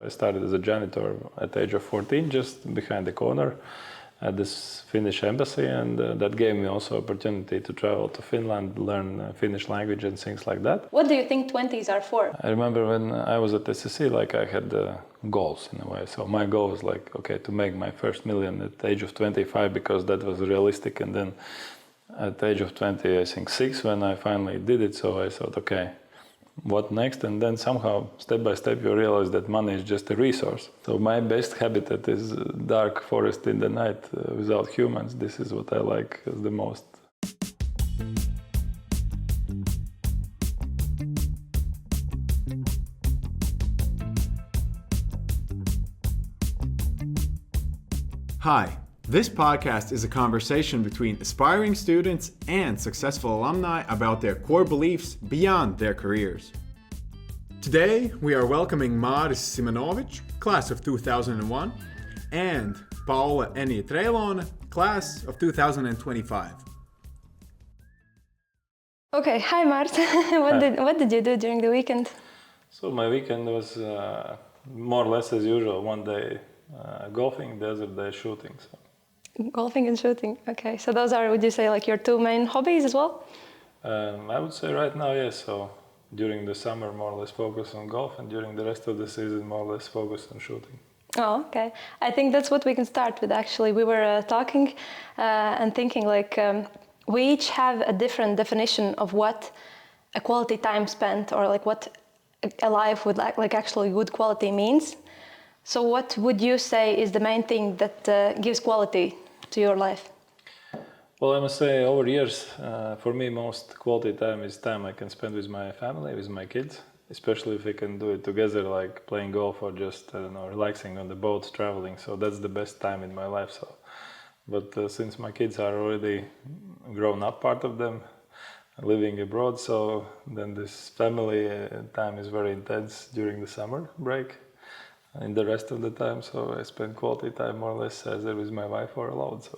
I started as a janitor at the age of 14, just behind the corner at this Finnish embassy, and that gave me also opportunity to travel to Finland, learn Finnish language and things like that. What do you think 20s are for? I remember when I was at SSE, I had goals in a way. So my goal was to make my first million at the age of 25, because that was realistic. And then at the age of 26, when I finally did it, so I thought, okay, what next? And then somehow, step by step, you realize that money is just a resource. So my best habitat is dark forest in the night without humans. This is what I like the most. Hi, this podcast is a conversation between aspiring students and successful alumni about their core beliefs beyond their careers. Today, we are welcoming Māris Simanovičs, class of 2001, and Paula Enija Treilona, class of 2025. Okay, hi Māris. What did you do during the weekend? So my weekend was more or less as usual. One day golfing, the other day shooting. So. Golfing and shooting. Okay, so those are, would you say, your two main hobbies as well? I would say right now, yes. So during the summer, more or less focus on golf, and during the rest of the season, more or less focus on shooting. Oh, okay. I think that's what we can start with, actually. We were talking and thinking, we each have a different definition of what a quality time spent, or what a life with actually good quality means. So what would you say is the main thing that gives quality to your life? Well, I must say, over years, for me, most quality time is time I can spend with my family, with my kids, especially if we can do it together, like playing golf or just, relaxing on the boat, traveling. So that's the best time in my life. So, but since my kids are already grown up, part of them, living abroad, so then this family time is very intense during the summer break. In the rest of the time, so I spend quality time more or less either with my wife or alone. So.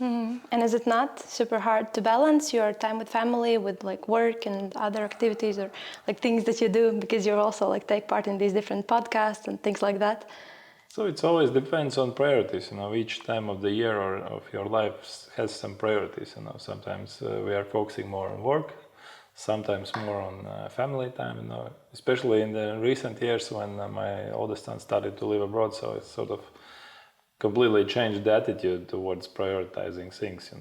Mm-hmm. And is it not super hard to balance your time with family with work and other activities, or things that you do, because you also take part in these different podcasts and things like that? So it always depends on priorities. Each time of the year or of your life has some priorities. Sometimes we are focusing more on work. Sometimes more on family time, especially in the recent years when my oldest son started to live abroad, so it sort of completely changed the attitude towards prioritizing things,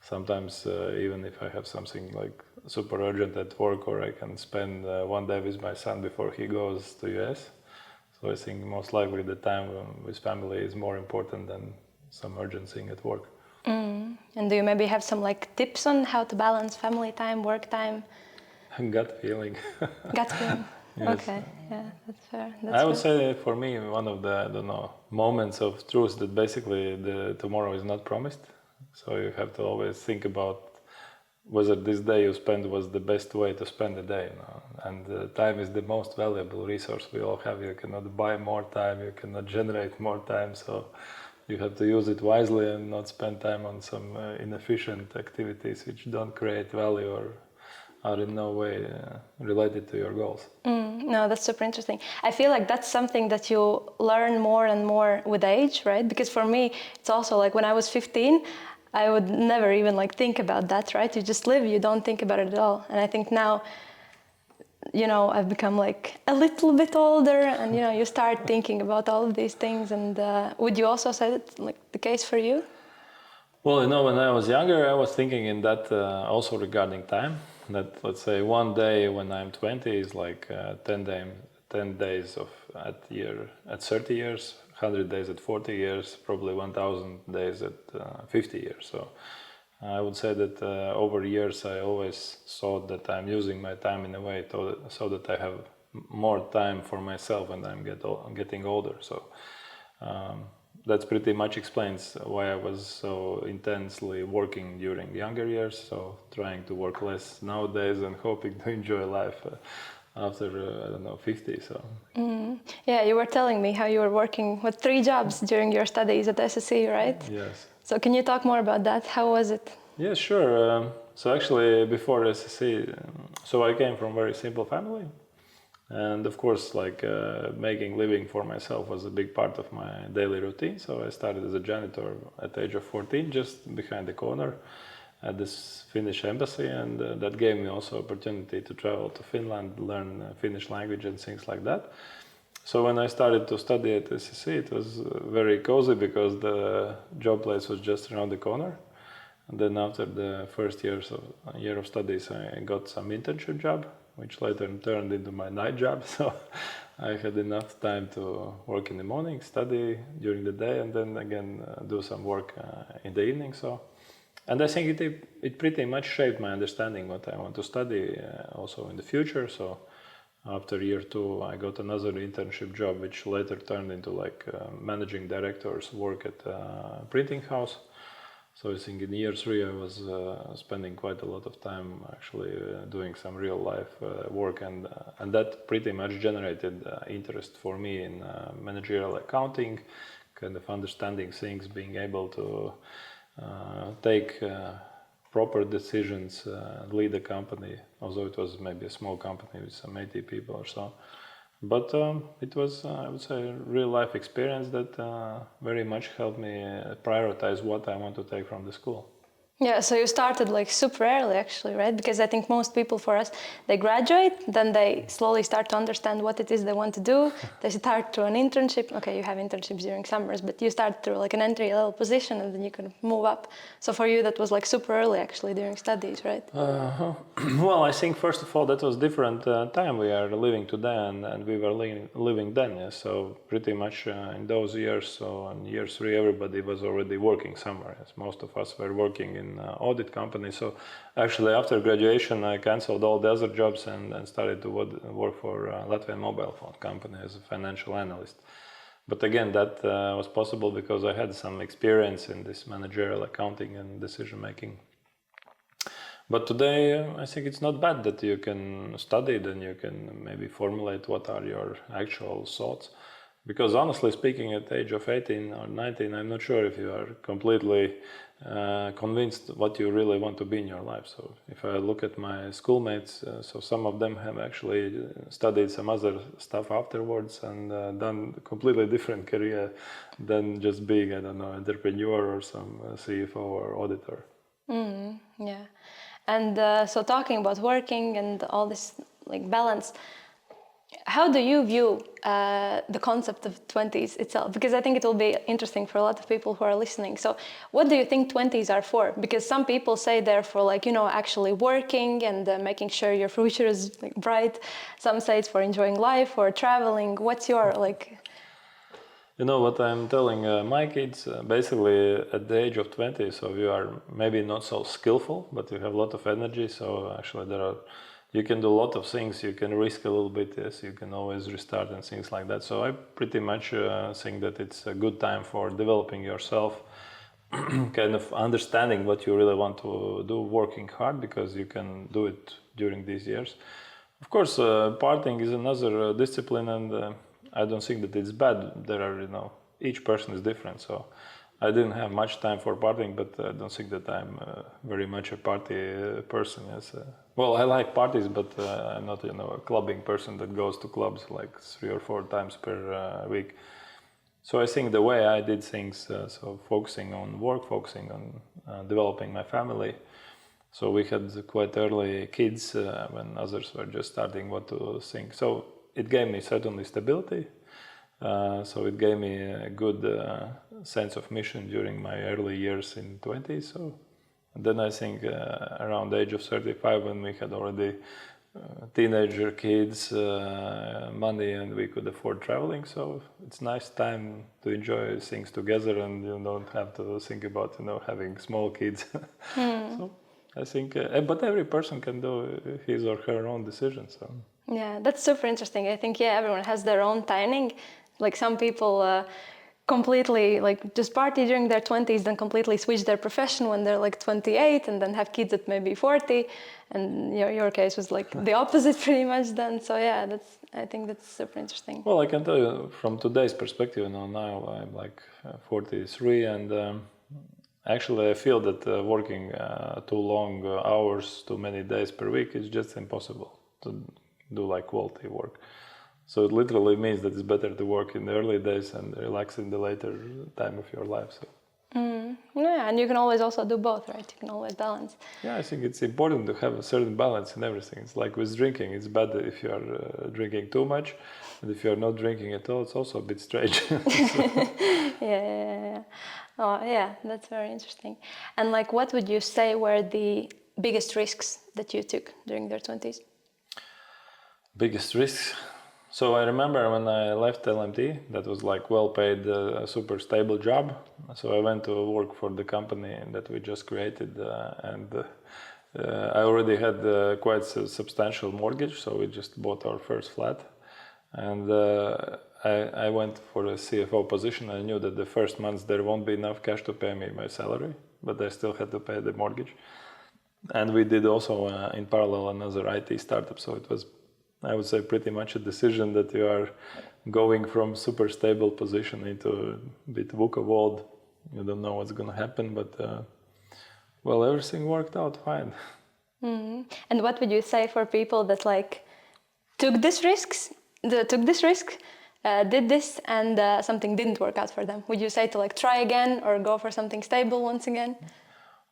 Sometimes even if I have something super urgent at work, or I can spend one day with my son before he goes to US. So I think most likely the time with family is more important than some urgent thing at work. And do you maybe have some tips on how to balance family time, work time? Gut feeling. Gut feeling. Yes. Okay, yeah, that's fair. I would say for me, one of the moments of truth that basically the tomorrow is not promised. So you have to always think about whether this day you spend was the best way to spend the day. And time is the most valuable resource we all have. You cannot buy more time, you cannot generate more time. So you have to use it wisely and not spend time on some inefficient activities which don't create value or are in no way related to your goals. No, that's super interesting. I feel like that's something that you learn more and more with age, right? Because for me, it's also when I was 15, I would never even think about that, right? You just live, you don't think about it at all. And I think now, I've become a little bit older, and you start thinking about all of these things. And would you also say that's the case for you? Well, when I was younger, I was thinking in that also regarding time. That, let's say, one day when I'm 20 is 10 days at 30 years, 100 days at 40 years, probably 1,000 days at 50 years. So I would say that over years I always thought that I'm using my time in a way so that I have more time for myself when I'm getting older. So that pretty much explains why I was so intensely working during younger years. So trying to work less nowadays and hoping to enjoy life after 50. So. Yeah, you were telling me how you were working with 3 jobs during your studies at SSE, right? Yes. So can you talk more about that? How was it? Yeah, sure. So actually, before SSE, so I came from a very simple family. And of course, like making living for myself was a big part of my daily routine. So I started as a janitor at the age of 14, just behind the corner at this Finnish embassy, and that gave me also opportunity to travel to Finland, learn Finnish language and things like that. So when I started to study at SSE, it was very cozy because the job place was just around the corner. And then after the first year of studies, I got some internship job, which later turned into my night job. So I had enough time to work in the morning, study during the day, and then again do some work in the evening. And I think it pretty much shaped my understanding what I want to study also in the future. So after year 2, I got another internship job, which later turned into like managing director's work at a printing house. So I think in year 3, I was spending quite a lot of time actually doing some real life work, and that pretty much generated interest for me in managerial accounting, kind of understanding things, being able to take proper decisions, lead a company, although it was maybe a small company with some 80 people or so. But it was, I would say, a real life experience that very much helped me prioritize what I want to take from the school. Yeah, so you started like super early actually, right? Because I think most people for us, they graduate, then they slowly start to understand what it is they want to do. They start through an internship. Okay, you have internships during summers, but you start through like an entry-level position and then you can move up. So for you, that was like super early actually during studies, right? Well, I think first of all, that was different time we are living today and we were living then. Yeah? So pretty much in those years, so in year 3, everybody was already working somewhere. Yes? Most of us were working in audit company. So actually after graduation I cancelled all the other jobs and started to work for Latvian mobile phone company as a financial analyst. But again, that was possible because I had some experience in this managerial accounting and decision making. But today I think it's not bad that you can study, then you can maybe formulate what are your actual thoughts. Because honestly speaking, at the age of 18 or 19, I'm not sure if you are completely convinced what you really want to be in your life. So if I look at my schoolmates, so some of them have actually studied some other stuff afterwards and done a completely different career than just being, I don't know, entrepreneur or some CFO or auditor. Yeah. And so talking about working and all this like balance, how do you view the concept of 20s itself? Because I think it will be interesting for a lot of people who are listening. So what do you think 20s are for? Because some people say they're for like, you know, actually working and making sure your future is like, bright. Some say it's for enjoying life or traveling. What's your like... You know what I'm telling my kids, basically at the age of 20, so you are maybe not so skillful, but you have a lot of energy. So actually you can do a lot of things, you can risk a little bit, yes, you can always restart and things like that. So I pretty much think that it's a good time for developing yourself, kind of understanding what you really want to do, working hard, because you can do it during these years. Of course, partying is another discipline, and I don't think that it's bad. There are, you know, each person is different. So I didn't have much time for partying, but I don't think that I'm very much a party person. Yes. Well, I like parties, but I'm not, you know, a clubbing person that goes to clubs like 3 or 4 times per week. So I think the way I did things, so focusing on work, focusing on developing my family. So we had quite early kids when others were just starting what to think. So it gave me certainly stability. So it gave me a good sense of mission during my early years in 20s. So then I think around the age of 35, when we had already teenager kids, money, and we could afford traveling. So it's nice time to enjoy things together, and you don't have to think about, you know, having small kids. So I think, but every person can do his or her own decision. So. Yeah, that's super interesting. I think, yeah, everyone has their own timing. Like some people completely like just party during their 20s, then completely switch their profession when they're like 28 and then have kids at maybe 40. And your case was like the opposite pretty much then. So yeah, I think that's super interesting. Well, I can tell you from today's perspective, you know, now I'm like 43 and actually I feel that working too long hours, too many days per week is just impossible. do like quality work. So it literally means that it's better to work in the early days and relax in the later time of your life. So. Yeah, and you can always also do both, right? You can always balance. Yeah, I think it's important to have a certain balance in everything. It's like with drinking. It's bad if you are drinking too much, and if you are not drinking at all, it's also a bit strange. Yeah. Oh, yeah, that's very interesting. And like, what would you say were the biggest risks that you took during your 20s? Biggest risks? So I remember when I left LMT, that was like well-paid, super stable job. So I went to work for the company that we just created, and I already had quite a substantial mortgage, so we just bought our first flat. And I went for a CFO position. I knew that the first months there won't be enough cash to pay me my salary, but I still had to pay the mortgage. And we did also in parallel another IT startup, so it was, I would say, pretty much a decision that you are going from super stable position into a bit VUCA world. You don't know what's going to happen, but well, everything worked out fine. Mm-hmm. And what would you say for people that like took this risk, did this, and something didn't work out for them? Would you say to like try again or go for something stable once again?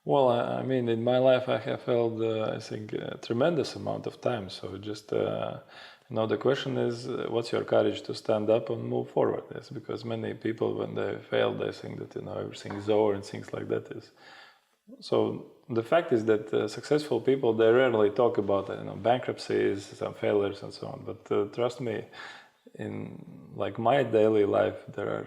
Well, I mean, in my life, I have failed, I think, a tremendous amount of time. So just, the question is, what's your courage to stand up and move forward? Yes, because many people, when they fail, they think that, everything is over and things like that is. So the fact is that successful people, they rarely talk about, bankruptcies, some failures and so on. But trust me, in like my daily life, there are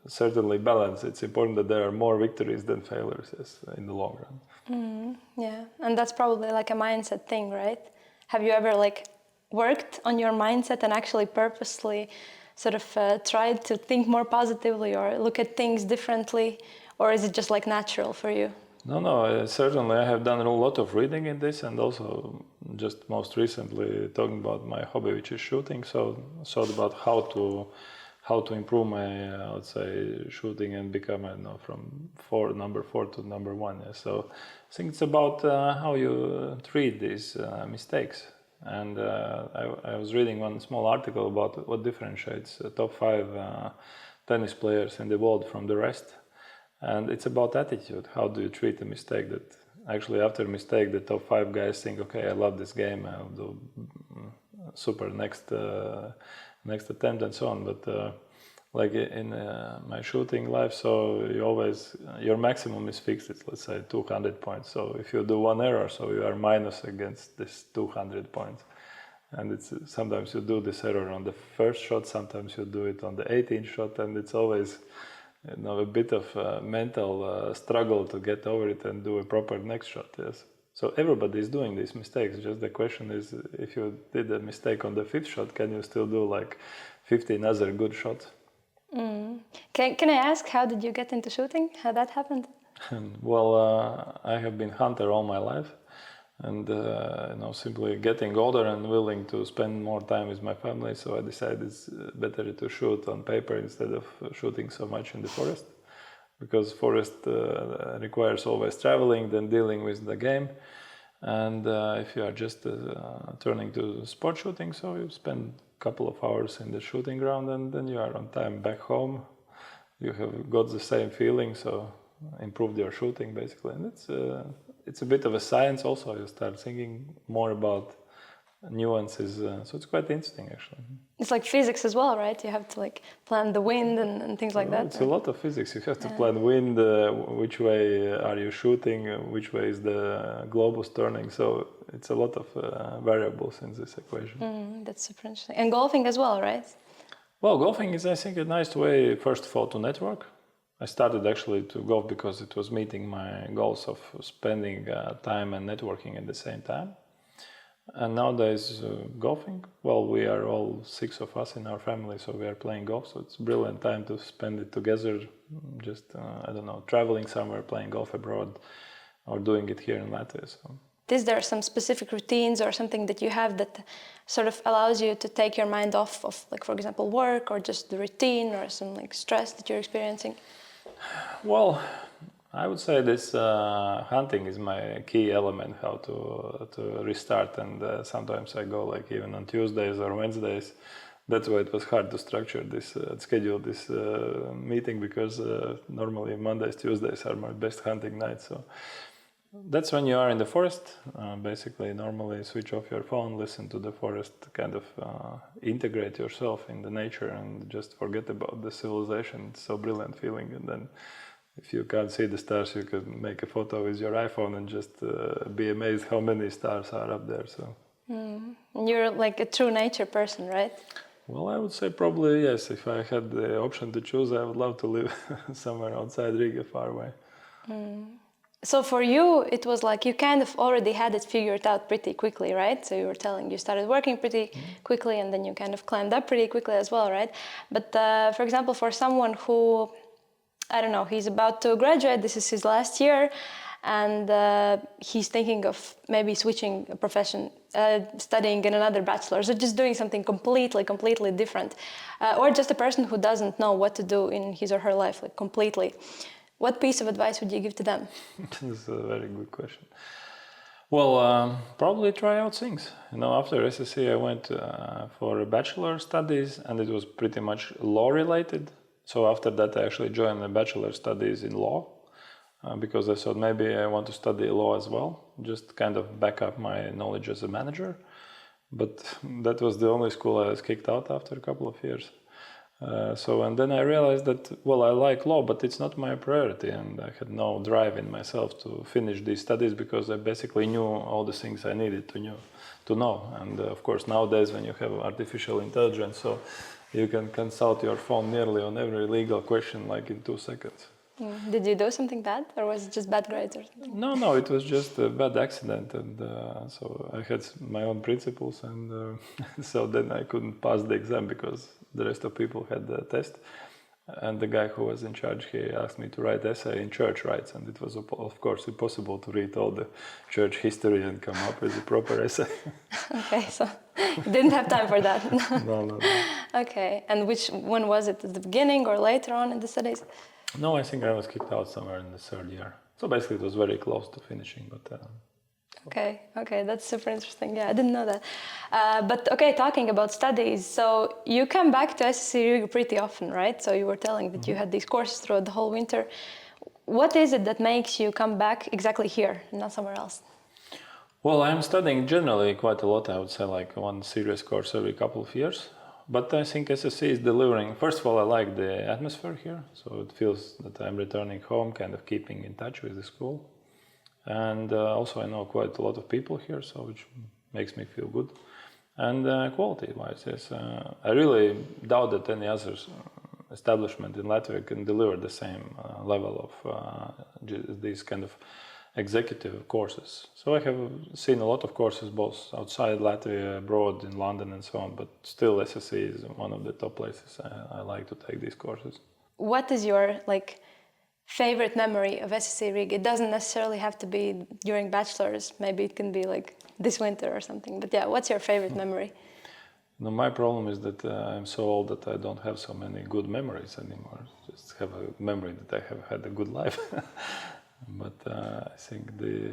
certainly balance. It's important that there are more victories than failures in the long run. Yeah, and that's probably like a mindset thing, right? Have you ever like worked on your mindset and actually purposely sort of tried to think more positively or look at things differently, or is it just like natural for you? No, certainly I have done a lot of reading in this, and also just most recently talking about my hobby, which is shooting. So thought about how to improve my, let's say, shooting and become, from number 4 to number 1. Yeah. So I think it's about how you treat these mistakes. And I was reading one small article about what differentiates the top 5 tennis players in the world from the rest. And it's about attitude. How do you treat a mistake? That actually after a mistake, the top 5 guys think, okay, I love this game, I'll do super next attempt and so on. But like in my shooting life, so your maximum is fixed. It's, let's say, 200 points. So if you do one error, so you are minus against this 200 points. And it's sometimes you do this error on the first shot, sometimes you do it on the 18th shot, and it's always a bit of a mental struggle to get over it and do a proper next shot. Yes. So everybody is doing these mistakes. Just the question is, if you did a mistake on the 5th shot, can you still do like 15 other good shots? Can I ask, how did you get into shooting? How that happened? Well, I have been hunter all my life. And simply getting older and willing to spend more time with my family, so I decided it's better to shoot on paper instead of shooting so much in the forest, because forest requires always traveling, then dealing with the game, and if you are just turning to sport shooting, so you spend a couple of hours in the shooting ground and then you are on time back home. You have got the same feeling, so improved your shooting basically, and it's a bit of a science also. You start thinking more about nuances, so it's quite interesting actually. It's like physics as well, right? You have to like plan the wind and things like that. It's a lot of physics. You have to plan wind, which way are you shooting, which way is the globus turning, so it's a lot of variables in this equation. That's super interesting. And golfing as well, right? Well, golfing is, I think, a nice way, first of all, to network. I started actually to golf because it was meeting my goals of spending time and networking at the same time. And nowadays, golfing, well, we are all 6 of us in our family, so we are playing golf. So it's a brilliant time to spend it together, just, traveling somewhere, playing golf abroad, or doing it here in Latvia. So. Is there some specific routines or something that you have that sort of allows you to take your mind off of, like, for example, work or just the routine or some like stress that you're experiencing? Well, I would say this hunting is my key element, how to restart, and sometimes I go like even on Tuesdays or Wednesdays. That's why it was hard to structure this, schedule this meeting, because normally Mondays, Tuesdays are my best hunting nights. So that's when you are in the forest. Basically, normally switch off your phone, listen to the forest, kind of integrate yourself in the nature and just forget about the civilization. It's so brilliant feeling. And then if you can't see the stars, you can make a photo with your iPhone and just be amazed how many stars are up there. So You're like a true nature person, right? Well, I would say probably yes. If I had the option to choose, I would love to live somewhere outside Riga, far away. So for you, it was like you kind of already had it figured out pretty quickly, right? So you were telling you started working pretty quickly, and then you kind of climbed up pretty quickly as well, right? But for example, for someone who, I don't know, he's about to graduate, this is his last year, and he's thinking of maybe switching a profession, studying in another bachelor's, or just doing something completely different, or just a person who doesn't know what to do in his or her life, like completely. What piece of advice would you give to them? That's a very good question. Well, probably try out things. After SSE, I went for a bachelor studies, and it was pretty much law related. So after that, I actually joined the bachelor studies in law, because I thought maybe I want to study law as well, just kind of back up my knowledge as a manager. But that was the only school I was kicked out after a couple of years. And then I realized that, well, I like law, but it's not my priority, and I had no drive in myself to finish these studies, because I basically knew all the things I needed to know. And of course, nowadays when you have artificial intelligence, so you can consult your phone nearly on every legal question like in 2 seconds. Did you do something bad, or was it just bad grades or something? No, it was just a bad accident, and so I had my own principles, and so then I couldn't pass the exam because the rest of people had the test. And the guy who was in charge, he asked me to write essay in church rights, and it was of course impossible to read all the church history and come up with a proper essay. Okay, so you didn't have time for that. No. Okay, and which one was it, at the beginning or later on in the studies? No, I think I was kicked out somewhere in the 3rd year. So basically it was very close to finishing, but... Okay, that's super interesting. Yeah, I didn't know that. But okay, talking about studies, so you come back to SSE Riga pretty often, right? So you were telling that you had these courses throughout the whole winter. What is it that makes you come back exactly here, not somewhere else? Well, I'm studying generally quite a lot, I would say, like one serious course every couple of years. But I think SSE is delivering. First of all, I like the atmosphere here, so it feels that I'm returning home, kind of keeping in touch with the school. And also I know quite a lot of people here, so which makes me feel good. And quality-wise, yes, I really doubt that any other establishment in Latvia can deliver the same level of these kind of executive courses. So I have seen a lot of courses both outside Latvia, abroad, in London and so on, but still SSE is one of the top places I like to take these courses. What is your favorite memory of SSE Riga? It doesn't necessarily have to be during bachelor's, maybe it can be like this winter or something, but yeah, what's your favorite memory? No, my problem is that I'm so old that I don't have so many good memories anymore. Just have a memory that I have had a good life. But I think there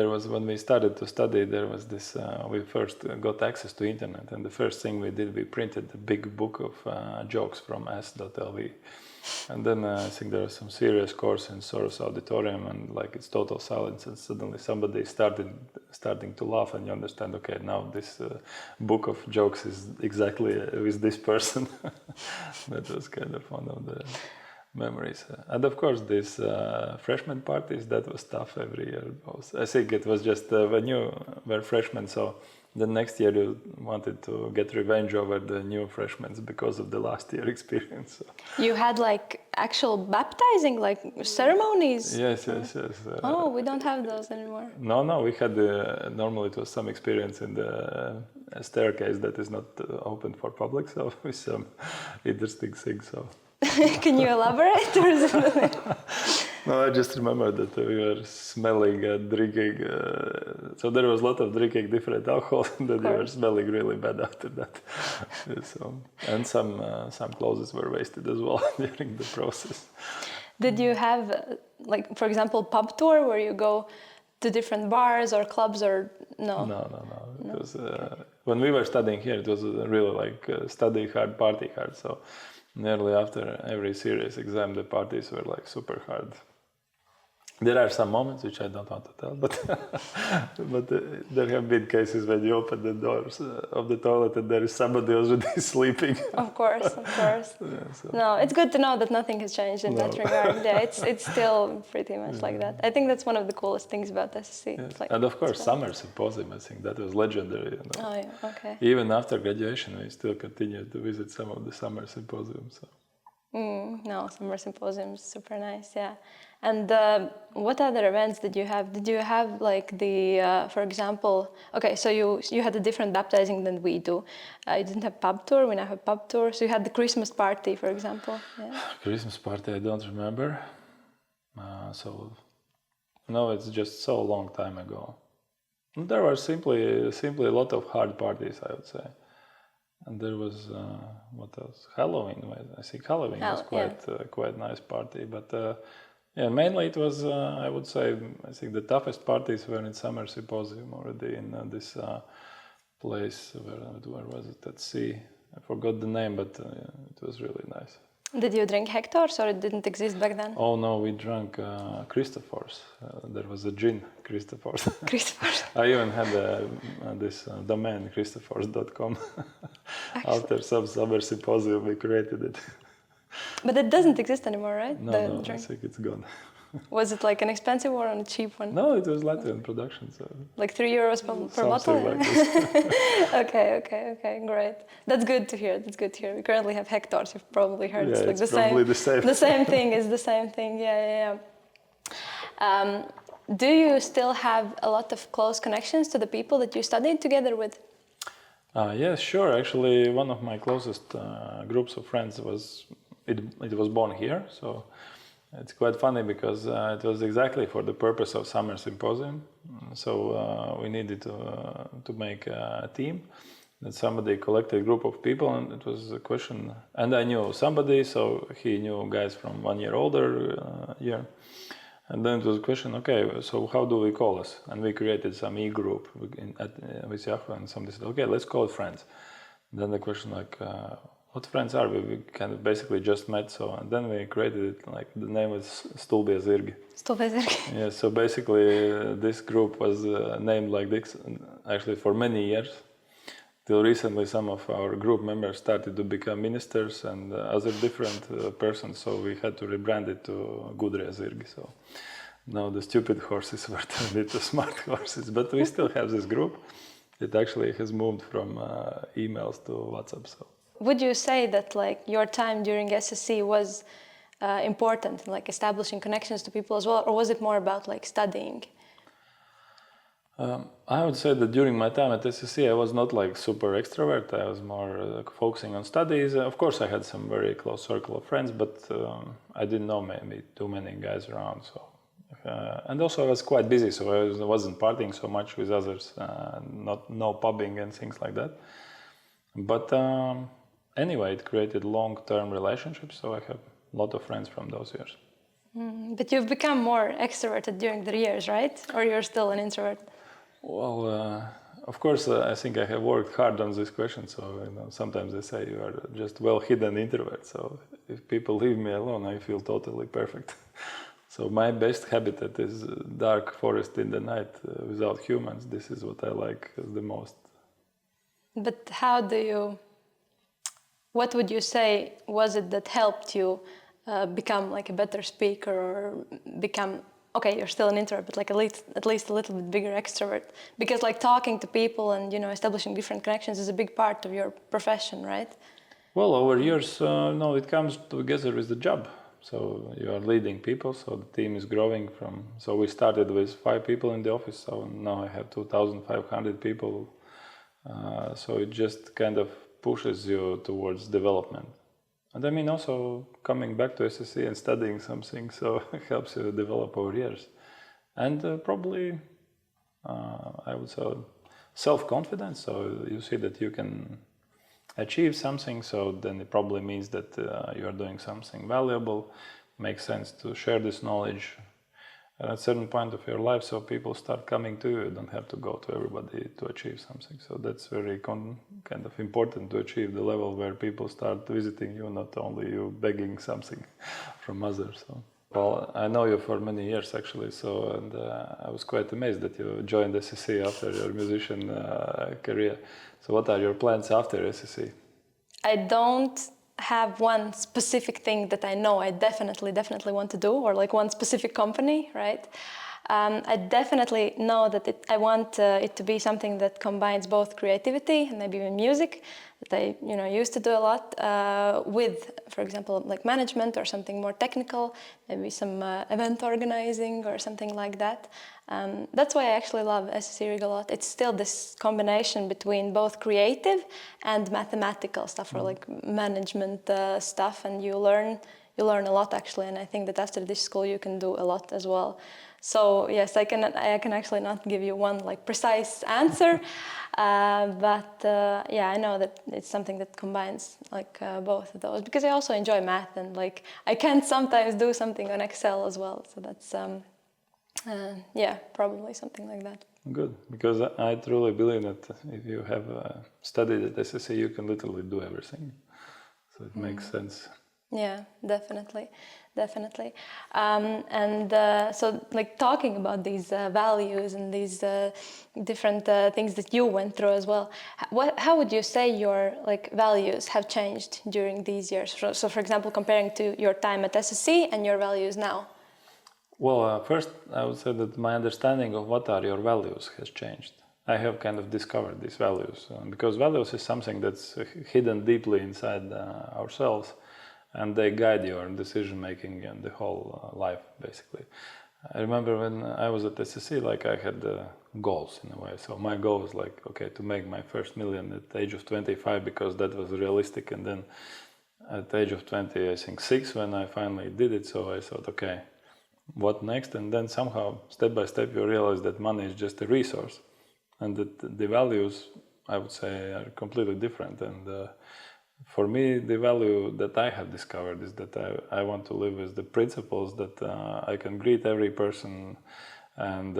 was, when we started to study, there was this, we first got access to internet, and the first thing we did, we printed a big book of jokes from s.lv. And then I think there was some serious course in Soros auditorium, and like it's total silence, and suddenly somebody starting to laugh, and you understand, okay, now this book of jokes is exactly with this person. That was kind of one of the memories. And of course, these freshman parties, that was tough every year. I think it was just when you were freshmen, so the next year you wanted to get revenge over the new freshmen because of the last year experience. You had like actual baptizing, like ceremonies? Yes. Oh, we don't have those anymore. No, we had, normally it was some experience in the staircase that is not open for public, so with some interesting things. So. Can you elaborate? No, I just remember that we were smelling and drinking. So there was a lot of drinking different alcohol, and then we were smelling really bad after that. And some clothes were wasted as well during the process. Did you have, like, for example, pub tour where you go to different bars or clubs, or no? No. It was when we were studying here. It was really like study hard, party hard. So nearly after every serious exam, the parties were like super hard. There are some moments which I don't want to tell, but there have been cases when you open the doors of the toilet and there is somebody already sleeping. Of course. Yeah, so. No, it's good to know that nothing has changed in that regard. Yeah, it's still pretty much like that. I think that's one of the coolest things about SSE. Yes. Like, and of course, summer symposium, I think that was legendary. Oh yeah, okay. Even after graduation, we still continue to visit some of the summer symposiums. So. No, summer symposiums, super nice, yeah. And what other events did you have? Did you have like the, for example, okay, so you had a different baptizing than we do. You didn't have pub tour, we now have pub tour. So you had the Christmas party, for example. Yeah. Christmas party, I don't remember. No, it's just so long time ago. There were simply a lot of hard parties, I would say. And there was, what else? Halloween. I think Halloween was quite nice party. But mainly it was, I would say, I think the toughest parties were in summer symposium already in this place, where was it, at sea? I forgot the name, but it was really nice. Did you drink Hector's, or it didn't exist back then? Oh no, we drank Christopher's. There was a gin, Christopher's. Christopher's. I even had this domain, christophers.com. After some summer symposium, we created it. But it doesn't exist anymore, right? No, I think it's gone. Was it like an expensive or a cheap one? No, it was Latvian production. So like €3 per bottle? Like this. Okay, great. That's good to hear. We currently have Hector's, you've probably heard. Yeah, it's like the same. The same thing is the same thing, yeah. Do you still have a lot of close connections to the people that you studied together with? Yes, sure. Actually, one of my closest groups of friends was born here, so it's quite funny because it was exactly for the purpose of summer symposium. So we needed to make a team. That somebody collected a group of people, and it was a question. And I knew somebody, so he knew guys from 1 year older year. And then it was a question, okay, so how do we call us? And we created some e-group with Yahoo, and somebody said, okay, let's call it friends. Then the question like, what friends are we? We kind of basically just met, and then we created it, like the name was Stulbie Zirgi. Stulbie Zirgi. Yeah, so basically this group was named like this, actually for many years. Till recently, some of our group members started to become ministers and other different persons, so we had to rebrand it to Gudrie Zirgi. So now the stupid horses were turned into smart horses, but we still have this group. It actually has moved from emails to WhatsApp. So. Would you say that like your time during SSE was important in like establishing connections to people as well, or was it more about like studying? I would say that during my time at SSE, I was not like super extrovert. I was more focusing on studies. Of course, I had some very close circle of friends, but I didn't know maybe too many guys around. So, and also I was quite busy, so I wasn't partying so much with others. No pubbing and things like that. But anyway, it created long-term relationships. So I have a lot of friends from those years. But you've become more extroverted during the years, right? Or you're still an introvert? Well, of course, I think I have worked hard on this question. So sometimes they say you are just well-hidden introvert. So if people leave me alone, I feel totally perfect. So my best habitat is dark forest in the night without humans. This is what I like the most. But what would you say was it that helped you become like a better speaker, or become, okay, you're still an introvert, but like at least a little bit bigger extrovert? Because like talking to people and, establishing different connections is a big part of your profession, right? Well, over years, no, it comes together with the job. So you are leading people, so the team is growing so we started with 5 people in the office, so now I have 2,500 people. So it just kind of pushes you towards development. And I mean, also coming back to SSE and studying something, so it helps you develop over years. And probably, I would say, self-confidence. So you see that you can achieve something, so then it probably means that you are doing something valuable. Makes sense to share this knowledge at a certain point of your life, so people start coming to you. You don't have to go to everybody to achieve something. So that's very kind of important to achieve the level where people start visiting you, not only you begging something from others. So, well, I know you for many years actually, so and I was quite amazed that you joined SSE after your musician career. So what are your plans after SSE? I don't have one specific thing that I know I definitely want to do, or like one specific company, right? I definitely know that I want it to be something that combines both creativity and maybe even music, that I used to do a lot with, for example, like management or something more technical, maybe some event organizing or something like that. That's why I actually love SSE Riga a lot. It's still this combination between both creative and mathematical stuff, or like management stuff, and you learn a lot actually. And I think that after this school you can do a lot as well. So yes, I can actually not give you one like precise answer, but yeah, I know that it's something that combines like both of those, because I also enjoy math, and like I can sometimes do something on Excel as well. So that's yeah, probably something like that. Good, because I truly believe that if you have studied at SSE, you can literally do everything. So it makes sense. Yeah, definitely. So like talking about these values and these different things that you went through as well, how would you say your like values have changed during these years? So for example, comparing to your time at SSE and your values now. Well, first I would say that my understanding of what are your values has changed. I have kind of discovered these values because values is something that's hidden deeply inside ourselves. And they guide your decision making and the whole life, basically. I remember when I was at SSE, like I had goals in a way. So my goal was like, okay, to make my first million at the age of 25, because that was realistic. And then at the age of 20, I think 6, when I finally did it. So I thought, okay, what next? And then somehow, step by step, you realize that money is just a resource, and that the values, I would say, are completely different. And for me, the value that I have discovered is that I want to live with the principles that I can greet every person, and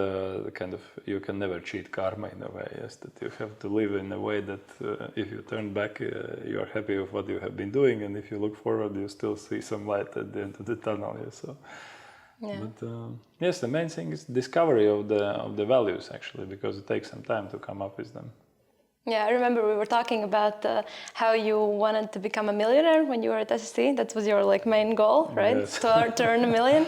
kind of you can never cheat karma in a way. Yes, that you have to live in a way that if you turn back, you are happy with what you have been doing, and if you look forward, you still see some light at the end of the tunnel. Yes, so. Yeah. But yes, the main thing is discovery of the values actually, because it takes some time to come up with them. Yeah, I remember we were talking about how you wanted to become a millionaire when you were at SSE. That was your like main goal, right? Yes. To earn $1 million,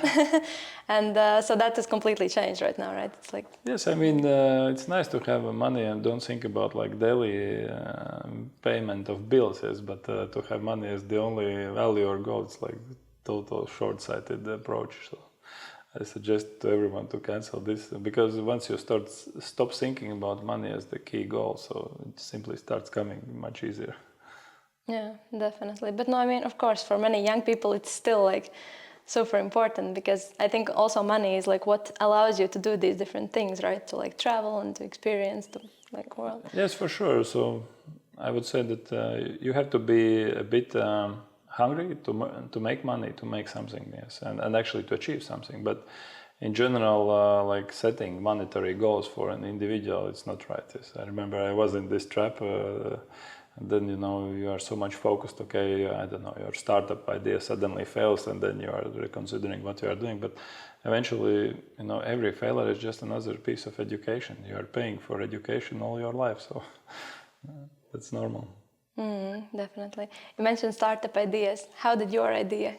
and so that has completely changed right now, right? It's like yes, I mean it's nice to have money and don't think about like daily payment of bills, yes, but to have money as the only value or goal, it's like total short-sighted approach. So I suggest to everyone to cancel this, because once you stop thinking about money as the key goal, so it simply starts coming much easier. Yeah, definitely. But no, I mean, of course, for many young people, it's still like super important, because I think also money is like what allows you to do these different things, right? To like travel and to experience the like world. Yes, for sure. So I would say that you have to be a bit hungry to make money, to make something, yes, and actually to achieve something. But in general, like setting monetary goals for an individual, it's not right. Yes. I remember I was in this trap, and then you are so much focused. Okay, I don't know, your startup idea suddenly fails, and then you are reconsidering what you are doing. But eventually, every failure is just another piece of education. You are paying for education all your life, so that's normal. Definitely. You mentioned startup ideas. How did your idea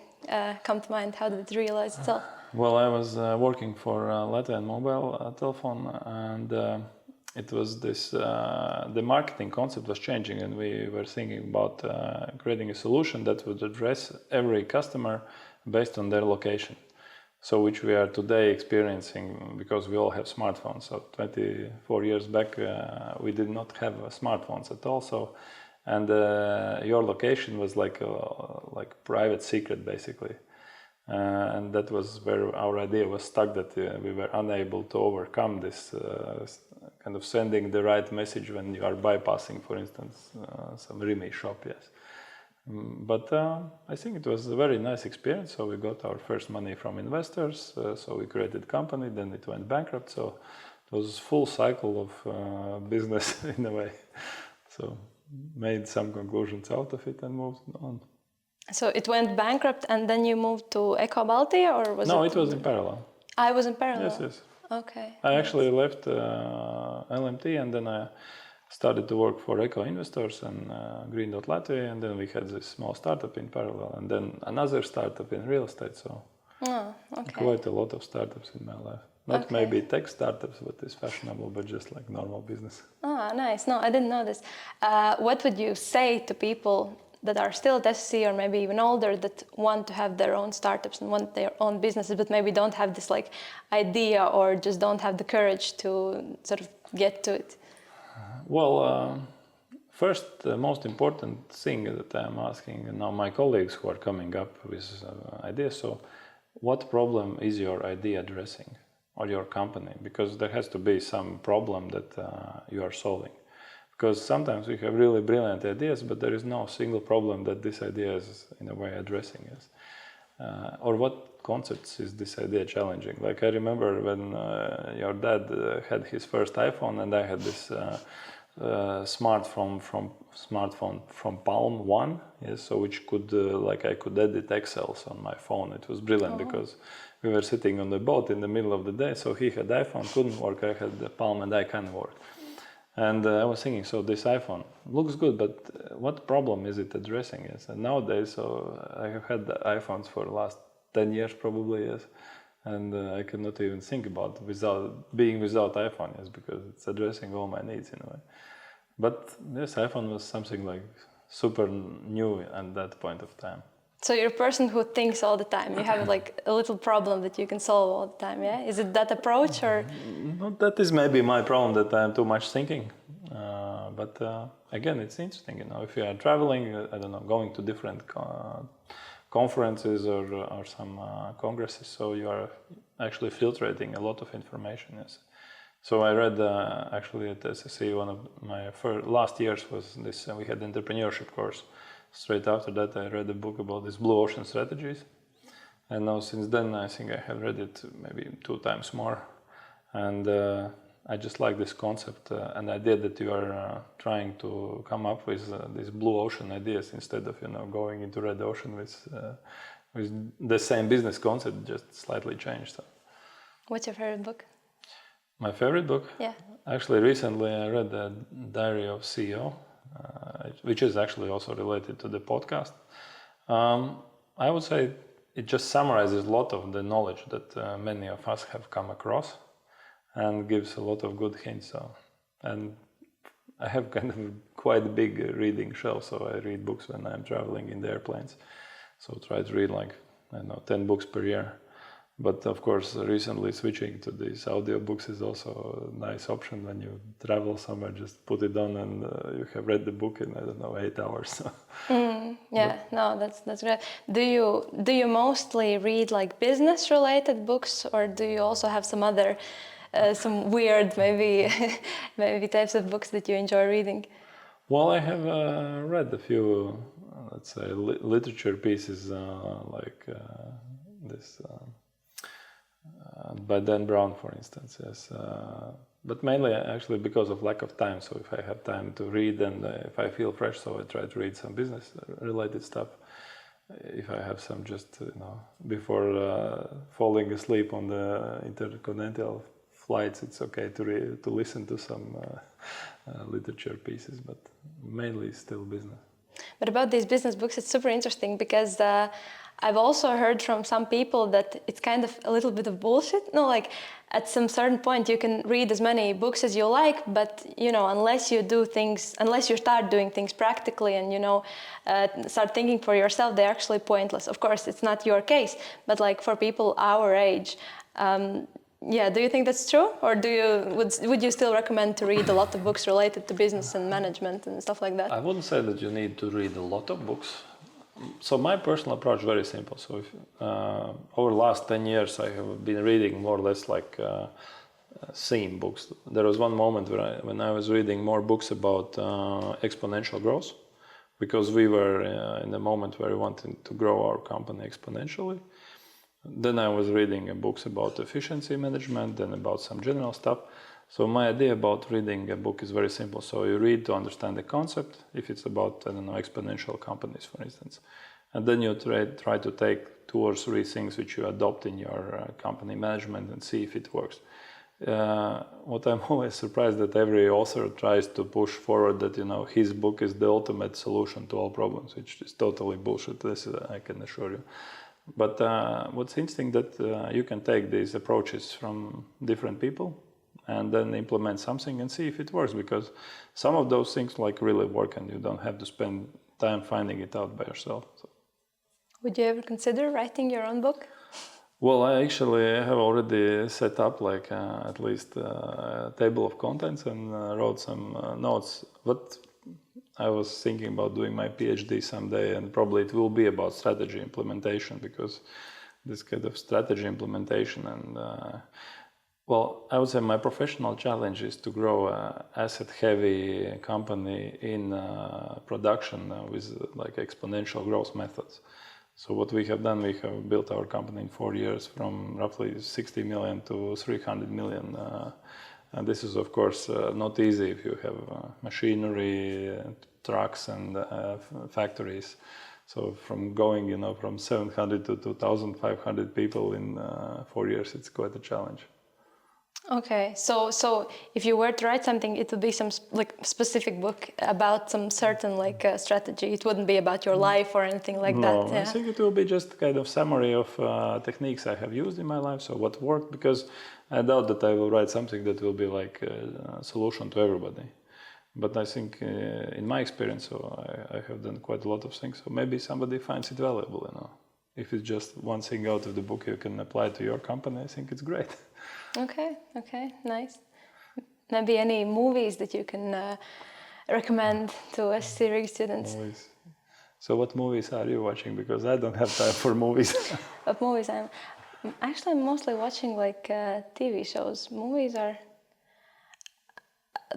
come to mind? How did it realize itself? Well, I was working for Latvian mobile telephone, and it was this, the marketing concept was changing, and we were thinking about creating a solution that would address every customer based on their location. So which we are today experiencing, because we all have smartphones. So 24 years back, we did not have smartphones at all. So. And your location was like like private secret basically. And that was where our idea was stuck, that we were unable to overcome this kind of sending the right message when you are bypassing, for instance, some reminisce shop, yes. But I think it was a very nice experience. So we got our first money from investors, so we created company, then it went bankrupt. So it was full cycle of business in a way. So made some conclusions out of it and moved on. So it went bankrupt and then you moved to Eco Baltia, or was No, it? it was in parallel. I was in parallel. Yes, yes. Okay. I actually left LMT and then I started to work for Eco Investors and Green Dot Latvia, and then we had this small startup in parallel and then another startup in real estate. So quite a lot of startups in my life. Not maybe tech startups, what is fashionable, but just like normal business. Ah, nice. No, I didn't know this. What would you say to people that are still at SSE or maybe even older that want to have their own startups and want their own businesses, but maybe don't have this like idea or just don't have the courage to sort of get to it? Well, first, the most important thing that I'm asking now my colleagues who are coming up with ideas, so what problem is your idea addressing or your company? Because there has to be some problem that you are solving. Because sometimes we have really brilliant ideas, but there is no single problem that this idea is in a way addressing us. Or what concepts is this idea challenging? Like I remember when your dad had his first iPhone and I had this smartphone from Palm 1, yes, so which could like I could edit Excels on my phone. It was brilliant because we were sitting on the boat in the middle of the day, so he had iPhone, couldn't work, I had the Palm and I can work. And I was thinking, so this iPhone looks good, but what problem is it addressing? Yes, and nowadays, so I have had the iPhones for the last 10 years probably, yes, and I cannot even think about being without iPhone, yes, because it's addressing all my needs in a way. But this iPhone was something like super new at that point of time. So you're a person who thinks all the time. You have like a little problem that you can solve all the time, yeah? Is it that approach or? No, that is maybe my problem, that I'm too much thinking. But again, it's interesting, you know, if you are traveling, I don't know, going to different conferences or some congresses, so you are actually filtering a lot of information, yes. So I read actually at SSE, one of my last years was this, we had entrepreneurship course. Straight after that, I read a book about these blue ocean strategies. And now since then, I think I have read it maybe 2 times more. And I just like this concept and idea that you are trying to come up with these blue ocean ideas instead of, you know, going into red ocean with the same business concept, just slightly changed. What's your favorite book? My favorite book? Yeah. Actually, recently I read The Diary of CEO. Which is actually also related to the podcast. I would say it just summarizes a lot of the knowledge that many of us have come across and gives a lot of good hints. And I have kind of quite a big reading shelf, so I read books when I'm traveling in the airplanes. So try to read like, I don't know, 10 books per year. But of course, recently switching to these audiobooks is also a nice option when you travel somewhere. Just put it on and you have read the book in, I don't know, 8 hours. Yeah, no, that's great. Do you mostly read like business related books, or do you also have some other some weird maybe types of books that you enjoy reading? Well, I have read a few, let's say, literature pieces like this. By Dan Brown, for instance, yes. But mainly actually because of lack of time. So if I have time to read and if I feel fresh, so I try to read some business related stuff. If I have some just, you know, before falling asleep on the intercontinental flights, it's okay to listen to some literature pieces, but mainly still business. But about these business books, it's super interesting because I've also heard from some people that it's kind of a little bit of bullshit. No, like at some certain point you can read as many books as you like, but you know, unless you start doing things practically and, you know, start thinking for yourself, they're actually pointless. Of course, it's not your case, but like for people our age, yeah, do you think that's true? Or would you still recommend to read a lot of books related to business and management and stuff like that? I wouldn't say that you need to read a lot of books. So my personal approach is very simple. So if, over the last 10 years, I have been reading more or less like same books. There was one moment when I was reading more books about exponential growth, because we were in a moment where we wanted to grow our company exponentially. Then I was reading books about efficiency management, then about some general stuff. So my idea about reading a book is very simple. So you read to understand the concept, if it's about, I don't know, exponential companies, for instance. And then you try to take 2 or 3 things which you adopt in your company management and see if it works. What I'm always surprised that every author tries to push forward that, his book is the ultimate solution to all problems, which is totally bullshit. This I can assure you. But what's interesting that you can take these approaches from different people and then implement something and see if it works, because some of those things like really work and you don't have to spend time finding it out by yourself. So. Would you ever consider writing your own book? Well, I actually have already set up like at least a table of contents and wrote some notes. But I was thinking about doing my PhD someday, and probably it will be about strategy implementation, because this kind of strategy implementation and well, I would say my professional challenge is to grow an asset-heavy company in production with like exponential growth methods. So what we have done, we have built our company in 4 years from roughly 60 million to 300 million. And this is, of course, not easy if you have machinery, trucks, and factories. So from going, from 700 to 2,500 people in 4 years, it's quite a challenge. Okay, so if you were to write something, it would be some specific book about some certain strategy. It wouldn't be about your life or anything like that. No, I think it will be just kind of summary of techniques I have used in my life. So what worked, because I doubt that I will write something that will be like a solution to everybody. But I think in my experience, so I have done quite a lot of things. So maybe somebody finds it valuable, If it's just one thing out of the book you can apply to your company, I think it's great. Okay, nice. Maybe any movies that you can recommend to SSE Riga students? Movies. So what movies are you watching? Because I don't have time for movies. What movies? I'm mostly watching TV shows. Movies are...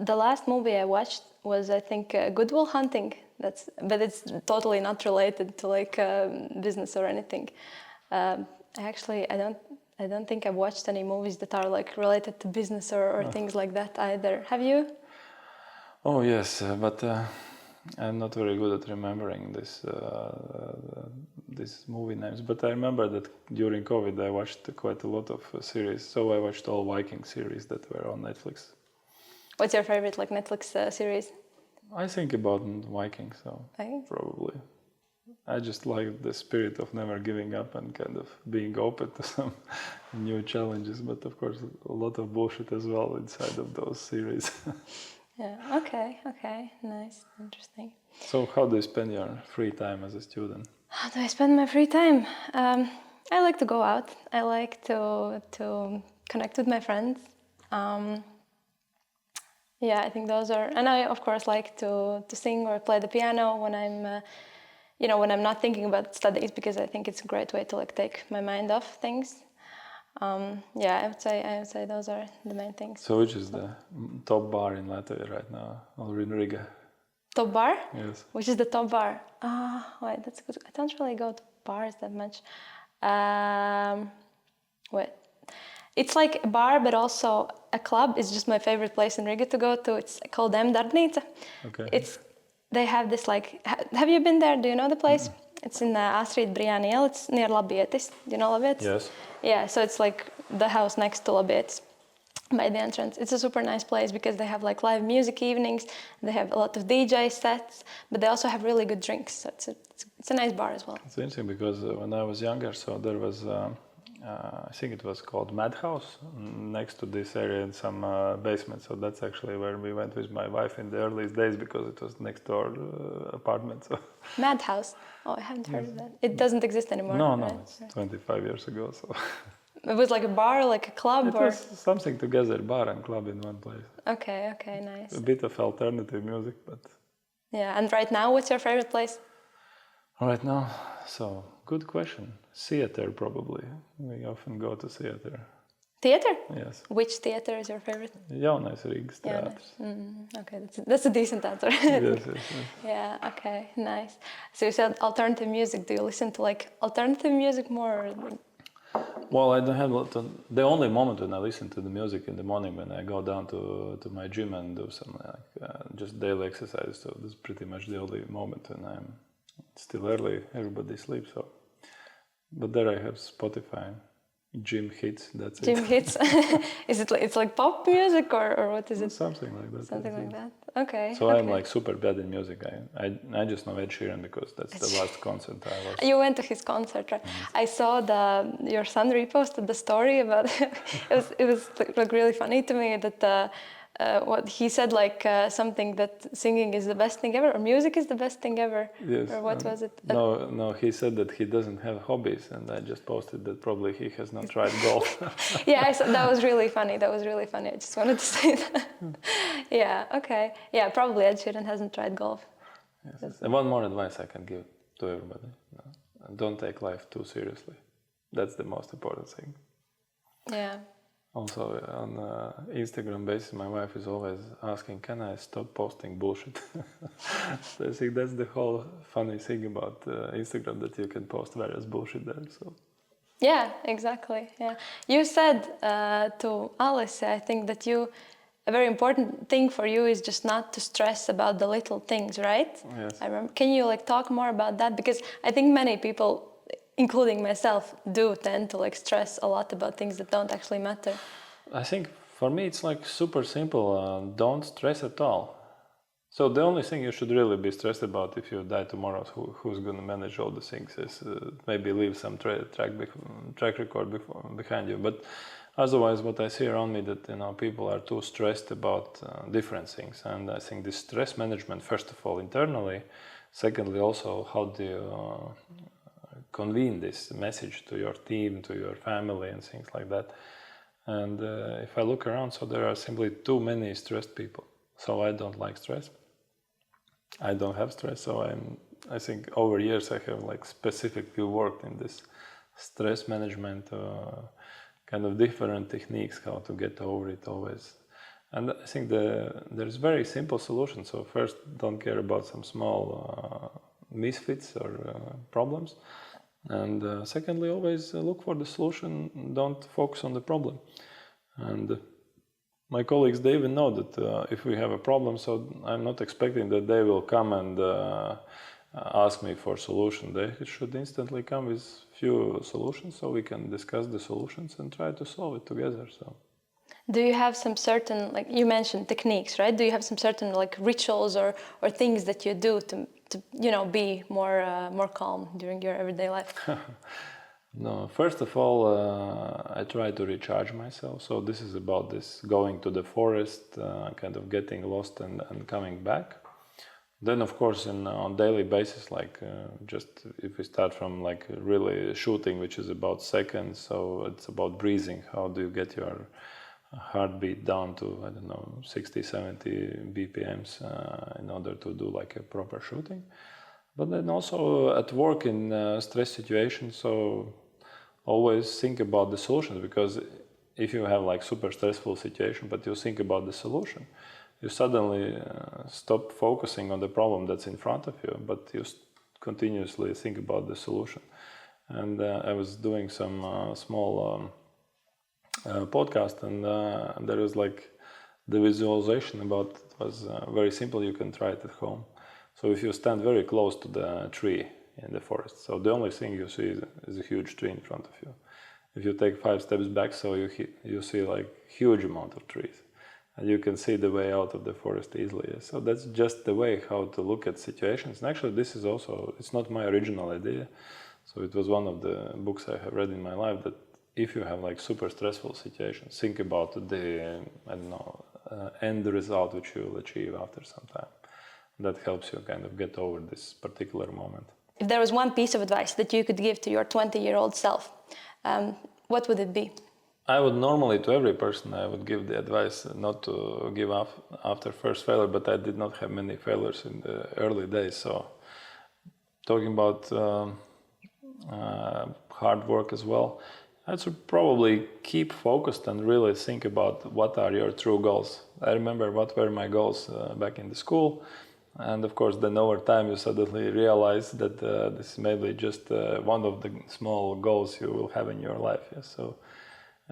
The last movie I watched was, I think, Good Will Hunting. But it's totally not related to business or anything. I don't think I've watched any movies that are related to business or things like that either. Have you? Oh yes, but I'm not very good at remembering these movie names. But I remember that during COVID I watched quite a lot of series. So I watched all Viking series that were on Netflix. What's your favorite Netflix series? I think about Vikings, so probably. I just like the spirit of never giving up and kind of being open to some new challenges, but of course a lot of bullshit as well inside of those series. Yeah, okay, nice, interesting. So how do you spend your free time as a student? How do I spend my free time? I like to go out. I like to connect with my friends. Yeah, I think those are, and I of course like to sing or play the piano when I'm, when I'm not thinking about studies, because I think it's a great way to take my mind off things. Yeah, I would say those are the main things. So which is the top bar in Latvia right now, or in Riga? Top bar? Yes. Which is the top bar? Wait, that's good. I don't really go to bars that much. Wait. It's like a bar, but also a club. It's just my favorite place in Riga to go to. It's called M-Darbnīca. Okay. They have this have you been there? Do you know the place? Mm-hmm. It's in Astrid Brianiel. It's near Labietis. Do you know Labietis? Yes. Yeah, so it's the house next to Labietis by the entrance. It's a super nice place because they have live music evenings. They have a lot of DJ sets, but they also have really good drinks. So it's a nice bar as well. It's interesting because when I was younger, so there was... I think it was called Madhouse next to this area in some basement. So that's actually where we went with my wife in the earliest days, because it was next to our apartment. So. Madhouse? Oh, I haven't heard of that. It doesn't exist anymore. No, right? It's 25 years ago. So. It was like a bar, like a club? It was something together, bar and club in one place. Okay, nice. A bit of alternative music, but... Yeah, and right now, what's your favorite place? Right now, so good question. Theater, probably. We often go to theater. Theater? Yes. Which theater is your favorite? Reminisce Rigas Yeah, theaters. okay, that's a decent answer. Yes. Yeah, okay, nice. So you said alternative music. Do you listen to like alternative music more? Or, like... Well, I don't have a lot of, the only moment when I listen to the music in the morning when I go down to my gym and do some just daily exercise. So that's pretty much the only moment when I'm still early. Everybody sleeps. So, but there I have Spotify. Gym hits, that's Gym hits. Is it like, it's like pop music or what is it? Something like that. Something like that. Okay. So okay. I'm like super bad in music. I just know Ed Sheeran because that's the last concert I was. You went to his concert, right? I saw your son reposted the story about it was like really funny to me that what he said, like something that singing is the best thing ever or music is the best thing ever. Yes. Or what was it? No, he said that he doesn't have hobbies, and I just posted that probably he has not tried golf. Yeah, I saw, that was really funny. I just wanted to say that. Yeah, okay. Yeah, probably Ed Sheeran hasn't tried golf. Yes. And one more advice I can give to everybody. Don't take life too seriously. That's the most important thing. Yeah. Also, on Instagram basis, my wife is always asking, can I stop posting bullshit? So I think that's the whole funny thing about Instagram, that you can post various bullshit there. So. Yeah, exactly. Yeah, you said to Alice, I think that a very important thing for you is just not to stress about the little things, right? Yes. I remember. Can you like talk more about that? Because I think many people, including myself, do tend to like stress a lot about things that don't actually matter. I think for me it's like super simple. Don't stress at all. So the only thing you should really be stressed about if you die tomorrow, who's going to manage all the things, is maybe leave some track record behind you. But otherwise, what I see around me, that people are too stressed about different things, and I think this stress management, first of all, internally. Secondly, also, how do you convene this message to your team, to your family, and things like that. And if I look around, so there are simply too many stressed people. So I don't like stress. I don't have stress. So I think over years I have like specifically worked in this stress management, kind of different techniques how to get over it always. And I think there's very simple solutions. So first, don't care about some small misfits or problems. And secondly, always look for the solution, don't focus on the problem. And my colleagues, they even know that if we have a problem, so I'm not expecting that they will come and ask me for a solution. They should instantly come with few solutions so we can discuss the solutions and try to solve it together. So. Do you have some certain, like you mentioned techniques, right? Do you have some certain like rituals or things that you do to be more calm during your everyday life? No, first of all, I try to recharge myself. So this is about this going to the forest, kind of getting lost and coming back. Then, of course, on daily basis, like just if we start from like really shooting, which is about seconds, so it's about breathing. How do you get your heartbeat down to, 60, 70 BPMs in order to do like a proper shooting. But then also at work in stress situations, so always think about the solutions, because if you have like super stressful situation, but you think about the solution, you suddenly stop focusing on the problem that's in front of you, but you continuously think about the solution. And I was doing some small podcast, and there was like the visualization about it was very simple. You can try it at home. So if you stand very close to the tree in the forest, so the only thing you see is a huge tree in front of you. If you take 5 steps back, so you see like huge amount of trees, and you can see the way out of the forest easily. So that's just the way how to look at situations. And actually, this is also, it's not my original idea. So it was one of the books I have read in my life, that if you have like super stressful situations, think about the end result which you will achieve after some time. That helps you kind of get over this particular moment. If there was one piece of advice that you could give to your 20-year-old self, what would it be? I would normally, to every person, I would give the advice not to give up after first failure, but I did not have many failures in the early days. So talking about hard work as well, I should probably keep focused and really think about what are your true goals. I remember what were my goals back in the school. And of course, then over time, you suddenly realize that this is maybe just one of the small goals you will have in your life. Yeah? So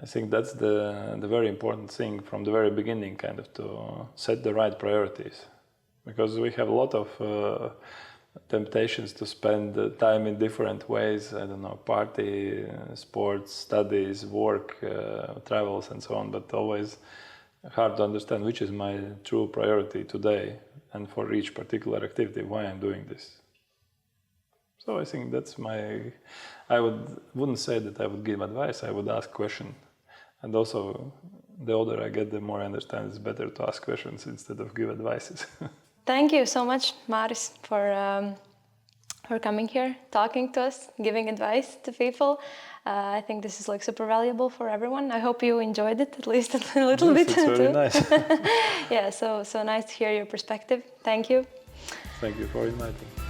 I think that's the very important thing from the very beginning, kind of to set the right priorities. Because we have a lot of temptations to spend time in different ways. I don't know, party, sports, studies, work, travels, and so on. But always hard to understand which is my true priority today, and for each particular activity, why I'm doing this. So I think that's I wouldn't say that I would give advice. I would ask questions, and also the older I get, the more I understand it's better to ask questions instead of give advices. Thank you so much, Māris, for coming here, talking to us, giving advice to people. I think this is like super valuable for everyone. I hope you enjoyed it, at least a little bit. It's very too. nice. Yeah, so nice to hear your perspective. Thank you. Thank you for inviting.